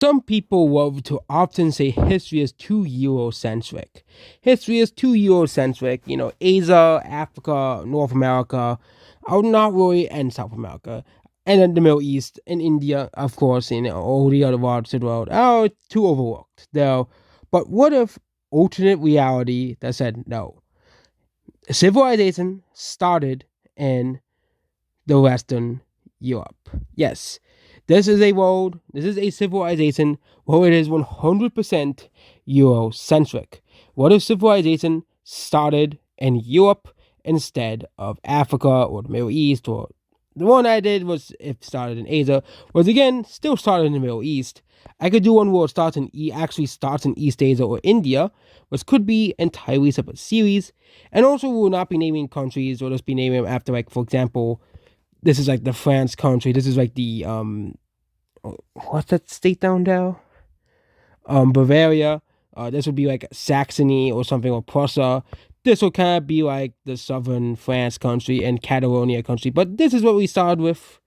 Some people love to often say history is too Eurocentric. History is too Eurocentric. Asia, Africa, North America, not really, and South America, and then the Middle East and India, of course, all the other parts of the world are too overlooked. Though, but what if alternate reality that said no? Civilization started in the Western Europe. Yes, this is a world, this is a civilization where it is 100% Eurocentric. What if civilization started in Europe instead of Africa or the Middle East? Or the one I did was if started in Asia, was again still started in the Middle East. I could do one where it actually starts in East Asia or India, which could be entirely separate series. And also, we will not be naming countries, or just be naming them after, like, for example, this is like the France country. This is like the what's that state down there? Bavaria. This would be like Saxony or something, or Prussia. This will kind of be like the southern France country and Catalonia country. But this is what we started with.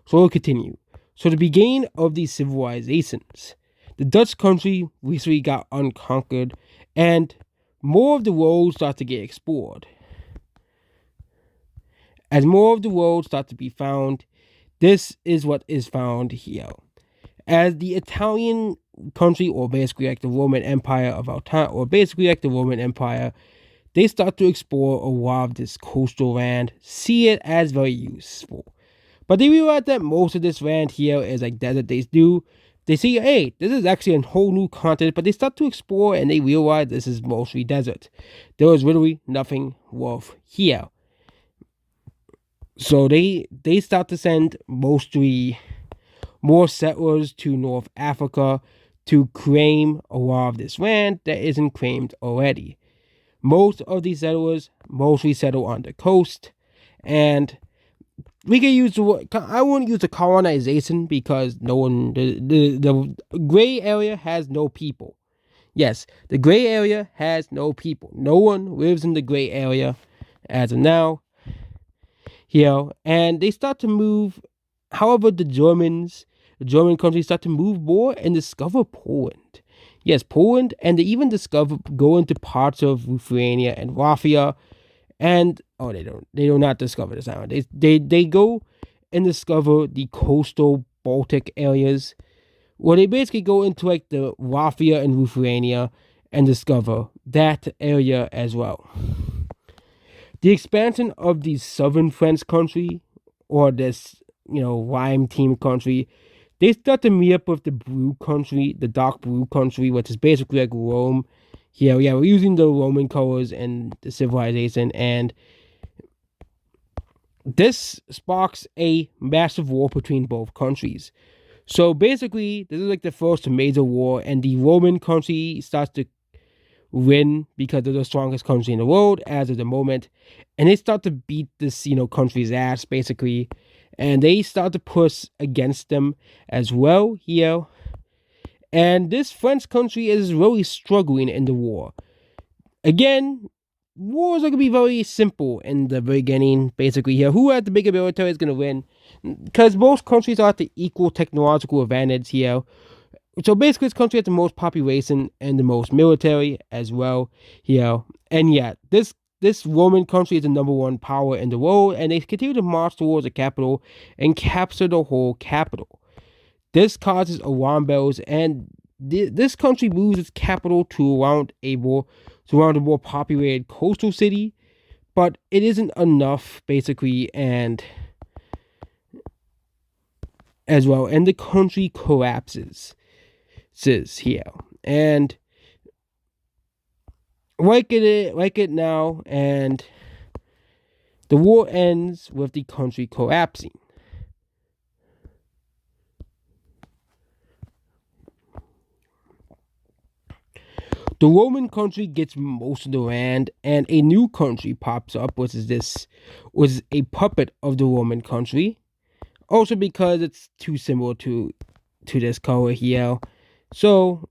So we'll continue. So the beginning of these civilizations, the Dutch country recently got unconquered, and more of the world started to get explored. As more of the world starts to be found, this is what is found here. As the Italian country, or basically like the Roman Empire of our time, or basically like the Roman Empire, they start to explore a lot of this coastal land, see it as very useful. But they realize that most of this land here is like desert. They see, hey, this is actually a whole new continent, but they start to explore and they realize this is mostly desert. There is literally nothing worth here. So they start to send mostly more settlers to North Africa to claim a lot of this land that isn't claimed already. Most of these settlers mostly settle on the coast, and we can use the word, I wouldn't use the colonization because no one, the gray area has no people. Yes, the gray area has no people. No one lives in the gray area as of now. And they start to move. However, the German countries start to move more and discover Poland. Yes, Poland, and they even go into parts of Lithuania and Latvia, and they do not discover this island. They go and discover the coastal Baltic areas, where they basically go into like the Latvia and Lithuania and discover that area as well. The expansion of the southern French country, or this, Rhine team country, they start to meet up with the blue country, the dark blue country, which is basically like Rome. Yeah, we're using the Roman colors and the civilization, and this sparks a massive war between both countries. So basically, this is like the first major war, and the Roman country starts to win because they're the strongest country in the world as of the moment, and they start to beat this country's ass basically, and they start to push against them as well here. And this French country is really struggling in the war. Again, wars are gonna be very simple in the beginning. Basically, here, who has the bigger military is gonna win, because most countries are at the equal technological advantage here. So basically, this country has the most population and the most military as well here. And yet, this Roman country is the number one power in the world, and they continue to march towards the capital and capture the whole capital. This causes alarm bells, and this country moves its capital to around a more populated coastal city, but it isn't enough basically, and as well, and the country collapses here, and like it now, and the war ends with the country collapsing. The Roman country gets most of the land, and a new country pops up, which was a puppet of the Roman country. Also because it's too similar to this color here. So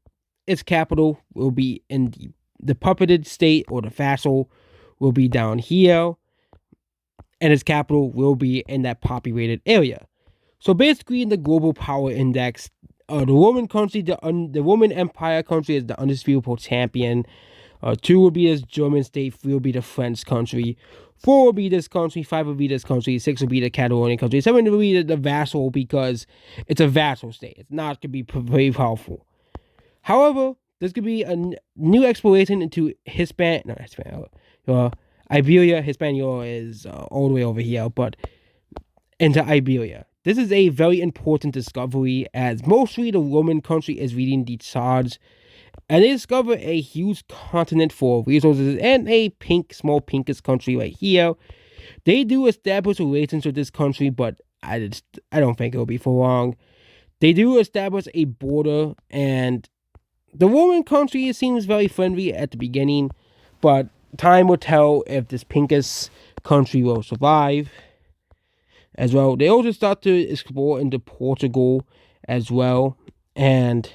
its capital will be in the puppeted state, or the vassal will be down here, and its capital will be in that populated area. So basically, in the global power index, the Roman country, the Roman Empire country is the undisputable champion. 2 will be this German state, 3 will be the French country, 4 will be this country, 5 will be this country, 6 will be the Catalonian country, 7 will be the vassal because it's a vassal state. It's not going to be very powerful. However, there's going to be a new exploration into Iberia. Hispaniola is all the way over here, but into Iberia. This is a very important discovery as mostly the Roman country is reading the charts, and they discover a huge continent for resources and a small pinkish country right here. They do establish relations with this country, but I don't think it'll be for long. They do establish a border, and the Roman country seems very friendly at the beginning, but time will tell if this pinkish country will survive as well. They also start to explore into Portugal as well, and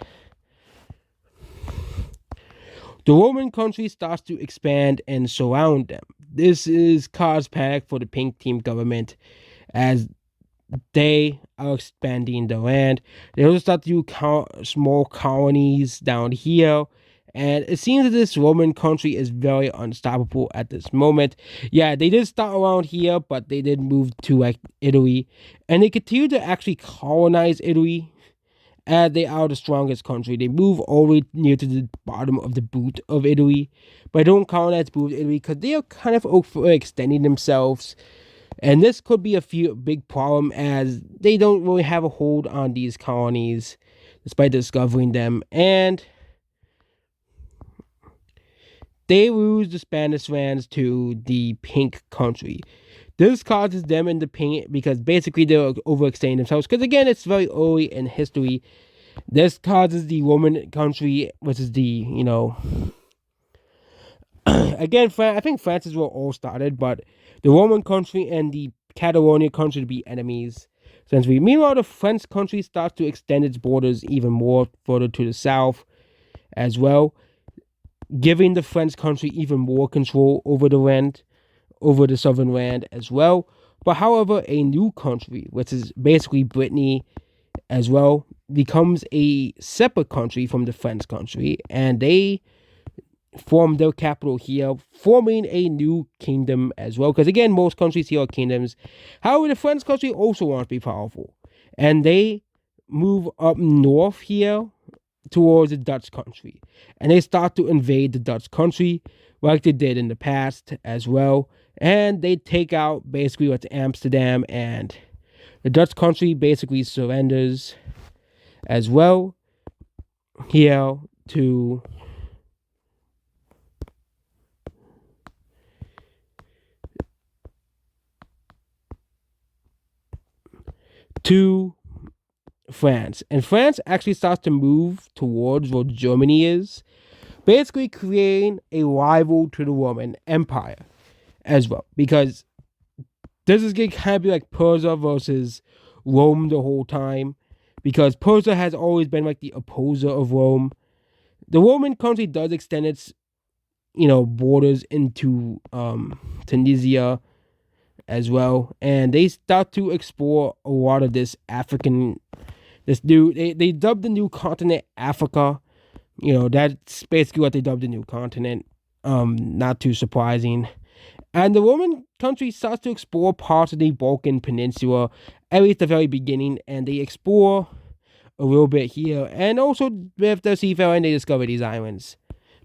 the Roman country starts to expand and surround them. This is cause panic for the pink team government as they are expanding the land. They also start to do small colonies down here, and it seems that this Roman country is very unstoppable at this moment. Yeah, they did start around here, but they did move to like Italy, and they continue to actually colonize Italy as they are the strongest country. They move all the way near to the bottom of the boot of Italy, but don't colonize boot of Italy because they are kind of overextending themselves. And this could be a big problem as they don't really have a hold on these colonies despite discovering them. And they lose the Spanish lands to the pink country. This causes them in the pink because basically they're overextending themselves. Because again, it's very early in history. This causes the Roman country, which is the, again, I think France is where it all started, but the Roman country and the Catalonian country to be enemies. Meanwhile, the French country starts to extend its borders even more further to the south as well, giving the French country even more control over the land, over the southern land as well. But however, a new country, which is basically Brittany as well, becomes a separate country from the French country, and they form their capital here, forming a new kingdom as well. Because again, most countries here are kingdoms. However, the French country also wants to be powerful, and they move up north here towards the Dutch country, and they start to invade the Dutch country like they did in the past as well, and they take out basically what's Amsterdam, and the Dutch country basically surrenders as well here to France. And France actually starts to move towards where Germany is, basically creating a rival to the Roman Empire as well. Because this is going to kind of be like Persia versus Rome the whole time. Because Persia has always been like the opposer of Rome. The Roman country does extend its, borders into Tunisia as well, and they start to explore a lot of this African, they dubbed the new continent Africa. That's basically what they dubbed the new continent. Not too surprising. And the Roman country starts to explore parts of the Balkan Peninsula, at least the very beginning, and they explore a little bit here, and also with the seafarer, and they discover these islands,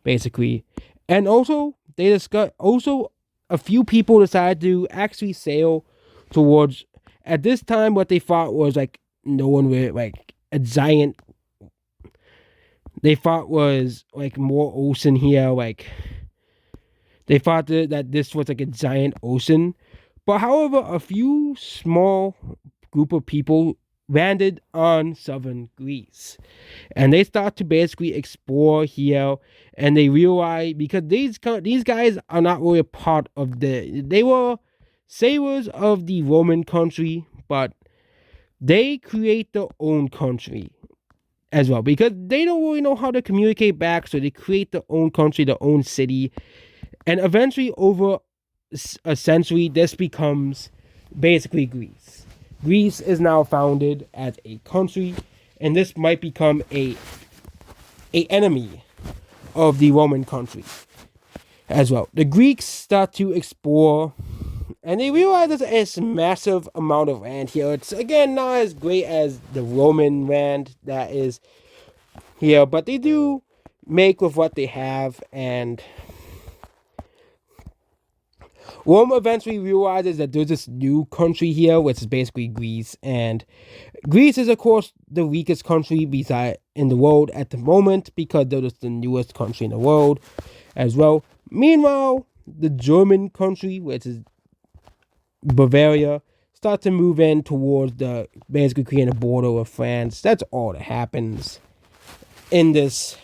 basically. And also, a few people decided to actually sail towards, at this time, what they thought was like no one with like a giant, they thought was like more ocean here, like they thought that this was like a giant ocean. But however, a few small group of people landed on southern Greece, and they start to basically explore here, and they realize, because these guys are not really a part of they were sailors of the Roman country, but they create their own country as well, because they don't really know how to communicate back, so they create their own country, their own city, and eventually over a century, this becomes basically Greece. Greece is now founded as a country, and this might become a enemy of the Roman country as well. The Greeks start to explore, and they realize there's a massive amount of land here. It's again not as great as the Roman land that is here, but they do make with what they have, and Rome eventually realizes that there's this new country here, which is basically Greece, and Greece is, of course, the weakest country beside in the world at the moment because they're just the newest country in the world as well. Meanwhile, the German country, which is Bavaria, start to move in towards the basically creating a border with France. That's all that happens in this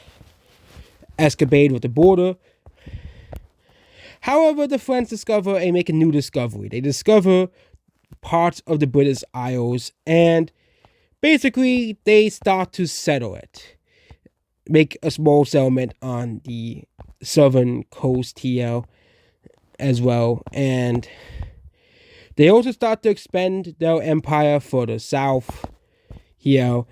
escapade with the border. However, the French discover and make a new discovery. They discover parts of the British Isles, and basically they start to settle it. Make a small settlement on the southern coast here as well, and they also start to expand their empire further south here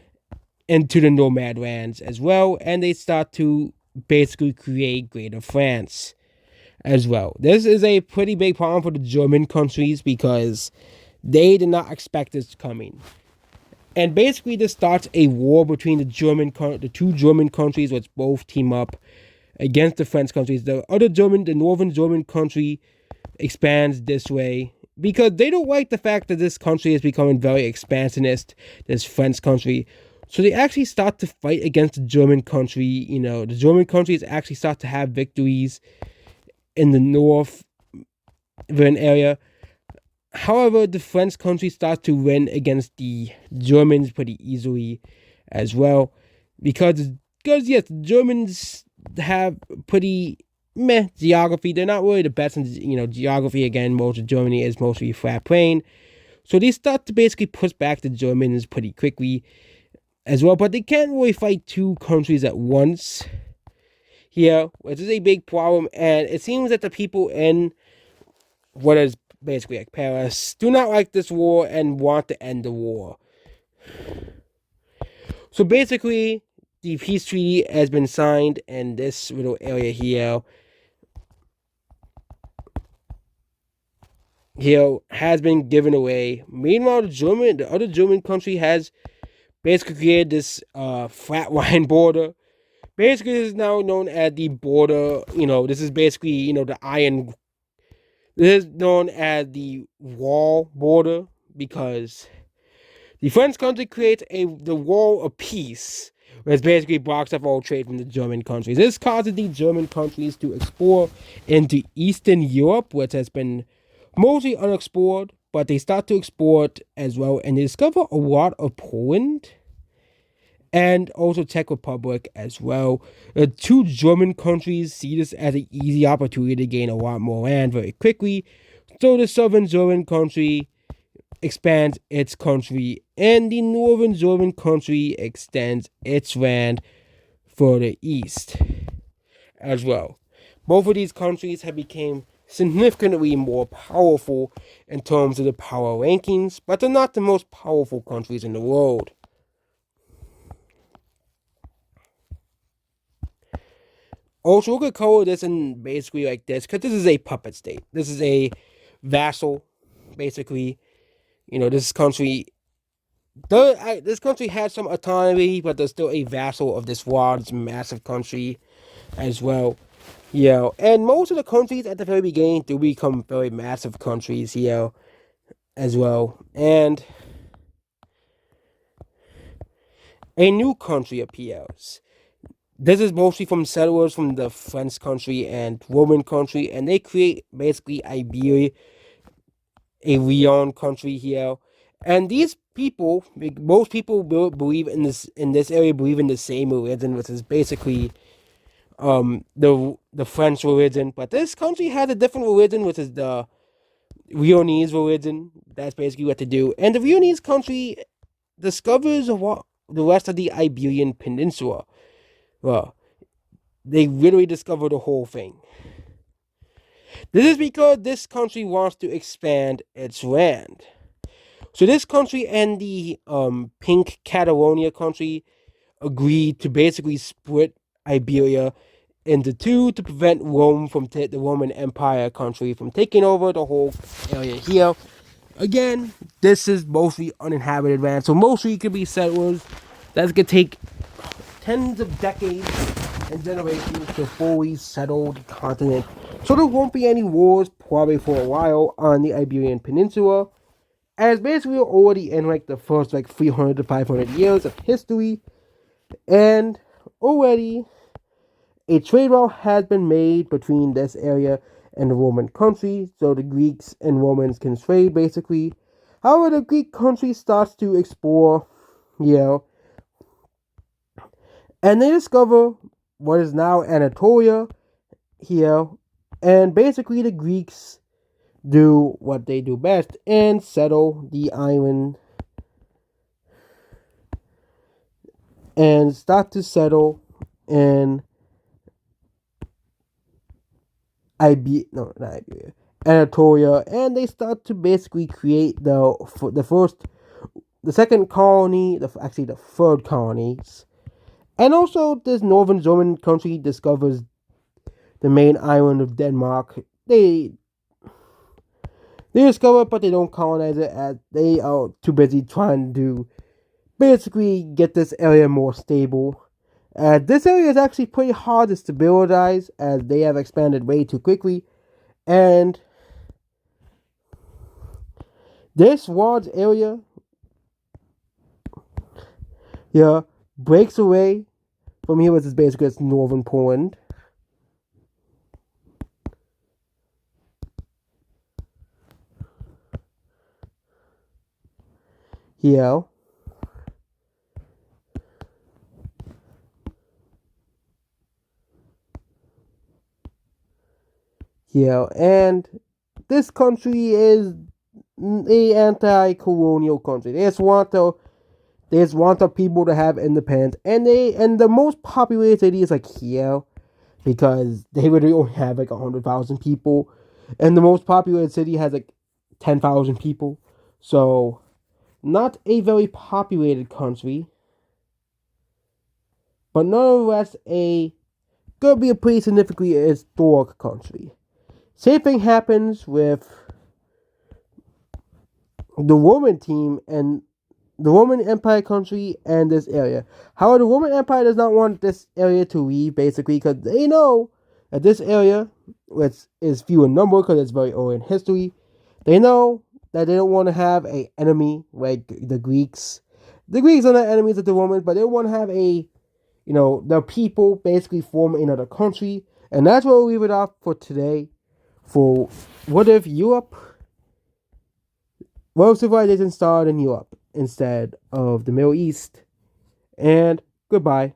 into the nomad lands as well, and they start to basically create Greater France as well. This is a pretty big problem for the German countries because they did not expect this coming. And basically this starts a war between the two German countries, which both team up against the French countries. The northern German country expands this way because they don't like the fact that this country is becoming very expansionist, this French country. So they actually start to fight against the German country. The German countries actually start to have victories in the northern area. However, the French country starts to win against the Germans pretty easily as well. Because yes, the Germans have pretty meh geography. They're not really the best in, geography. Again, most of Germany is mostly flat plain. So they start to basically push back the Germans pretty quickly as well. But they can't really fight two countries at once here, which is a big problem. And it seems that the people in what is basically like Paris do not like this war and want to end the war. So basically, the peace treaty has been signed in this little area here. Here has been given away. Meanwhile, the other German country has basically created this flat line border. Basically, this is now known as the border. This is basically the iron. This is known as the wall border because the French country creates the wall of peace, which basically blocks off all trade from the German countries. This causes the German countries to explore into Eastern Europe, which has been mostly unexplored, but they start to explore it as well, and they discover a lot of Poland and also Czech Republic as well. The two German countries see this as an easy opportunity to gain a lot more land very quickly. So the southern German country expands its country, and the northern German country extends its land further east as well. Both of these countries have become significantly more powerful in terms of the power rankings, but they're not the most powerful countries in the world. Also, we could color this in basically like this, because this is a puppet state. This is a vassal, basically. This country has some autonomy, but they're still a vassal of this large, massive country as well. And most of the countries at the very beginning do become very massive countries, as well. And a new country appears. This is mostly from settlers from the French country and Roman country, and they create basically Iberia, a Lyon country here. And these people, most people believe in this area, believe in the same religion, which is basically the French religion. But this country has a different religion, which is the Lyonese religion. That's basically what they do. And the Lyonese country discovers the rest of the Iberian Peninsula. Well, they literally discover the whole thing. This is because this country wants to expand its land. So this country and the pink Catalonia country agreed to basically split Iberia into two to prevent Rome from the Roman Empire country from taking over the whole area here. Again, this is mostly uninhabited land, so mostly it could be settlers. That could take tens of decades and generations to fully settle the continent. So there won't be any wars probably for a while on the Iberian Peninsula, as basically we're already in like the first like 300 to 500 years of history, and already a trade route has been made between this area and the Roman country, so the Greeks and Romans can trade basically. However, the Greek country starts to explore, you know, and they discover what is now Anatolia here, and basically the Greeks do what they do best and settle the island and start to settle in Anatolia, and they start to basically create the second colony, the third colonies, and also this northern German country discovers the main island of Denmark. They discover it, but they don't colonize it as they are too busy trying to basically get this area more stable. This area is actually pretty hard to stabilize as they have expanded way too quickly, and this large area here breaks away from here, which is basically it's northern Poland. Here. Here. And this country is a anti-colonial country. They just want the people to have independence, and the most populated city is like here, because they really only have like 100,000 people, and the most populated city has like 10,000 people. So, not a very populated country, but nonetheless could be a pretty significantly historic country. Same thing happens with the Roman team and the Roman Empire country and this area. However, the Roman Empire does not want this area to leave, basically, because they know that this area, which is few in number because it's very early in history, they know that they don't want to have an enemy like the Greeks. The Greeks are not enemies of the Romans, but they want to have their people basically form another country. And that's where we'll leave it off for today. For what if world civilization started in Europe instead of the Middle East. And goodbye.